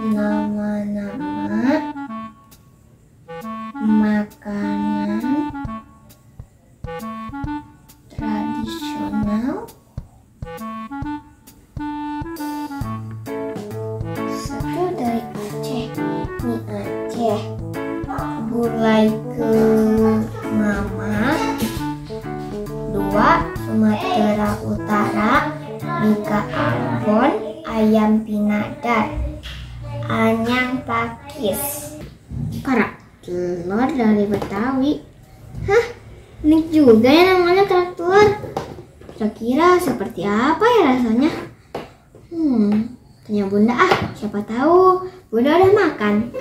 nama-nama makanan tradisional satu dari Aceh, mie Aceh, gulai ke mama, dua Sumatera Utara, Mika Ambon, ayam pinadar, anyang pakis, kerak telur dari Betawi. Hah, unik juga ya namanya kerak telur. Kira-kira seperti apa ya rasanya? Tanya Bunda siapa tahu Bunda udah makan.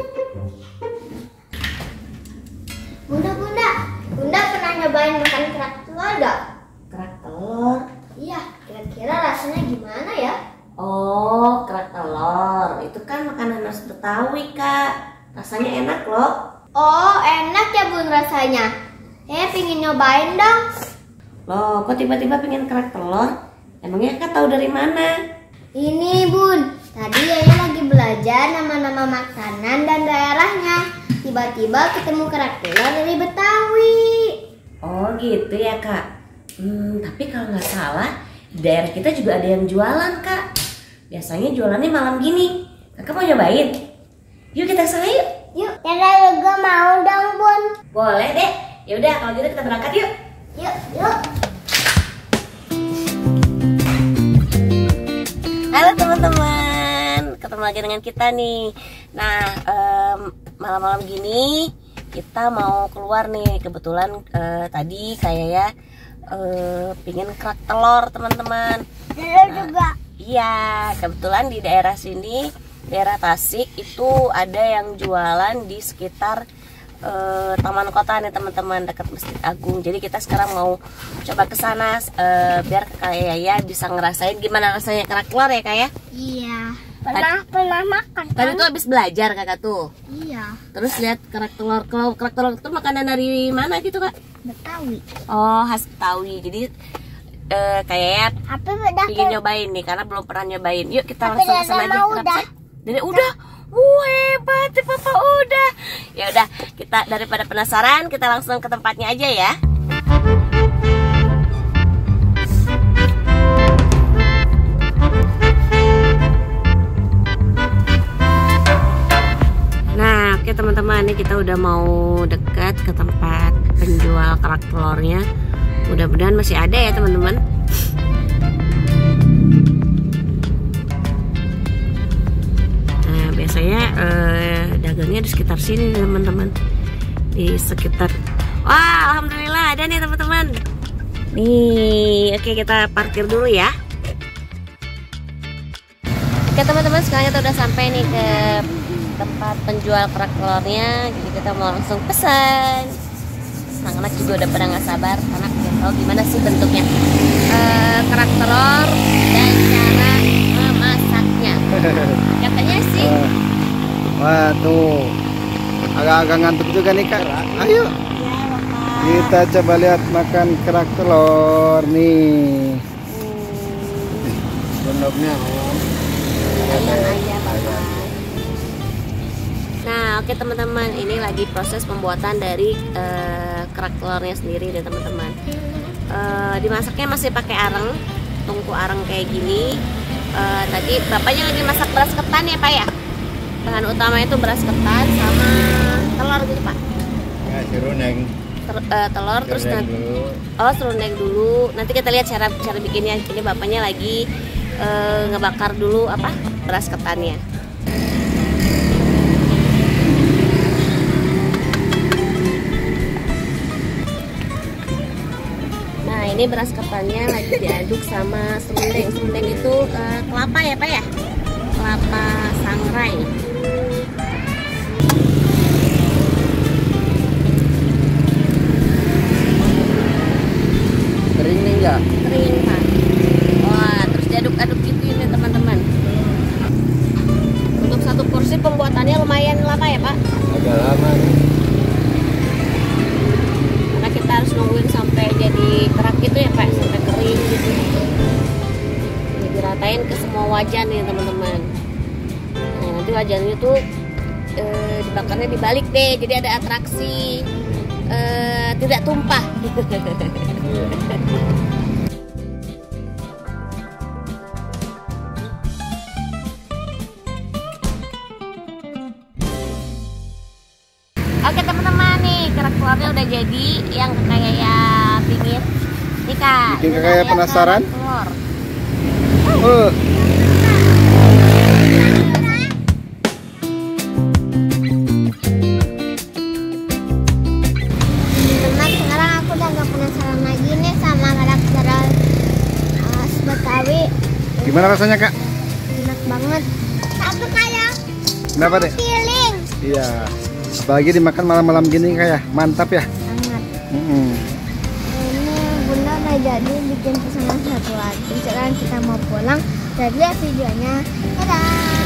Bunda pernah nyobain makan kerak telur gak? Kerak telur? Iya, kira-kira rasanya gimana ya? Oh, kerak telur. Itu kan makanan khas Betawi, Kak. Rasanya enak loh. Oh, enak ya Bun rasanya. Pengen nyobain dong. Loh, kok tiba-tiba pengen kerak telur? Emangnya Kak tahu dari mana? Ini Bun, tadi Yaya lagi belajar nama-nama makanan dan daerahnya. Tiba-tiba ketemu kerak telur dari Betawi. Oh gitu ya Kak. Tapi kalau nggak salah di daerah kita juga ada yang jualan Kak. Biasanya jualannya malam gini. Kakak mau nyobain? Yuk kita sana yuk. Yuk, Yaya juga mau dong Bun. Boleh deh. Ya udah kalau gitu kita berangkat yuk. Yuk. Halo teman-teman, ketemu lagi dengan kita nih. Nah, malam-malam gini kita mau keluar nih. Kebetulan tadi kayak pingin kerak telur teman-teman. Juga. Iya, kebetulan di daerah sini, daerah Tasik itu ada yang jualan di sekitar Taman Kota nih teman-teman, dekat Masjid Agung. Jadi kita sekarang mau coba ke sana biar Kak Yaya bisa ngerasain gimana rasanya kerak telur ya Kak ya. Iya. Pernah makan kan? Tadi tuh habis belajar Kakak tuh. Iya. Terus lihat kerak telur. Kalau kerak telur itu makanan dari mana gitu Kak? Betawi. Oh, khas Betawi. Jadi kayak ingin nyobain nih karena belum pernah nyobain. Yuk kita langsung ke sana aja. Jadi udah. Hebat ya Papa udah. Ya udah, kita daripada penasaran, kita langsung ke tempatnya aja ya. Nah, oke teman-teman, ini kita udah mau dekat ke tempat penjual kerak telurnya. Mudah-mudahan masih ada ya teman-teman. Biasanya dagangnya di sekitar sini teman-teman, di sekitar. Wah, alhamdulillah ada nih teman-teman. Nih, oke kita parkir dulu ya. Oke teman-teman, sekarang kita udah sampai nih ke tempat penjual kerak telurnya. Jadi kita mau langsung pesan. Anak-anak juga udah pada nggak sabar karena pengen tahu gimana sih bentuknya kerak telur dan cara memasaknya. Katanya sih. Wah tuh, agak-agak ngantuk juga nih Kak. Ayo, kita coba lihat makan kerak telur nih. Bentuknya ayam. Nah, oke teman-teman, ini lagi proses pembuatan dari kerak telurnya sendiri deh teman-teman. Dimasaknya masih pakai areng, tungku areng kayak gini. Tadi bapaknya lagi masak beras ketan ya Pak ya. Bahan utama itu beras ketan sama telur gitu Pak. Ya, serundeng. Telur terus serundeng dulu. Nanti kita lihat cara bikinnya. Ini bapaknya lagi ngebakar dulu beras ketannya. Nah, ini beras ketannya lagi diaduk sama serundeng. Serundeng itu kelapa ya Pak ya? Kelapa sangrai. Kering nih ya? Kering Pak. Wah, terus diaduk-aduk gitu ini teman-teman. Untuk satu porsi pembuatannya lumayan lama ya Pak? Agak lama nih. Karena kita harus nungguin sampai jadi kerak gitu ya Pak, sampai kering gitu. Ini diratain ke semua wajan nih teman-teman. Nah, nanti wajan jangan itu dibakarnya dibalik deh, jadi ada atraksi tidak tumpah. Oke teman-teman, nih kerak telurnya udah jadi, yang kayak pingin nih Kak. Bikin kayak penasaran? Telur. Teman, sekarang aku udah gak penasaran lagi nih sama karakter Betawi. Gimana rasanya Kak? Enak banget. Aku kayak Kenapa deh? feeling. Iya. Apalagi dimakan malam-malam gini kayak mantap ya. Sangat. Mm-mm. Ini Bunda udah jadi bikin pesanan satu lagi. Sekarang kita mau pulang. Dan lihat videonya. Dadah.